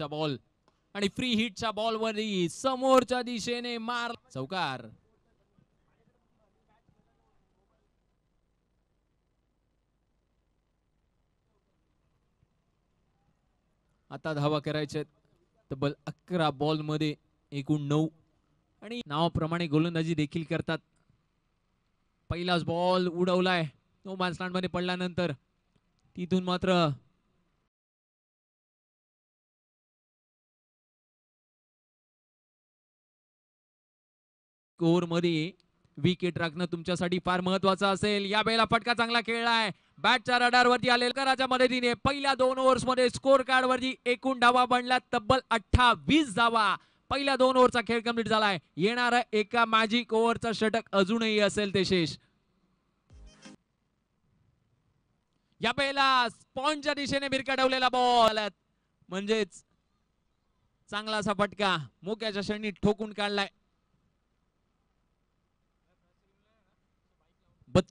हिटचा ball आणि free हिटच्या बॉलवरही समोरच्या दिशेने मार चौकार. आता धावा करायच्या तब्बल 11 बॉल मध्ये एकूण 9 आणि नावाप्रमाणे गोलंदाजी देखील करतात. पहिलाच बॉल उडवलाय नो मॅन्स लँड मध्ये पडल्यानंतर तिथून मात्र स्कोर मध्ये विकेट राखणं तुमच्यासाठी फार महत्वाचं असेल. या वेळेला फटका चांगला खेळलाय. बॅटच्या रडारवरती आलेल्या मदतीने पहिल्या 2 ओव्हर्स मध्ये स्कोर कार्ड वरती एकूण धावा बनल्या तब्बल 28 धावा. पहिल्या 2 ओव्हरचा खेळ कंप्लीट झालाय. येणारा एका मॅजिक ओव्हरचा षटक अजूनही असेल ते शेष. या वेळेला स्पॉनच्या दिशेने भिरकावलेला बॉल म्हणजेच चांगला असा फटका मोक्याच्या क्षणी ठोकून काढलाय. 32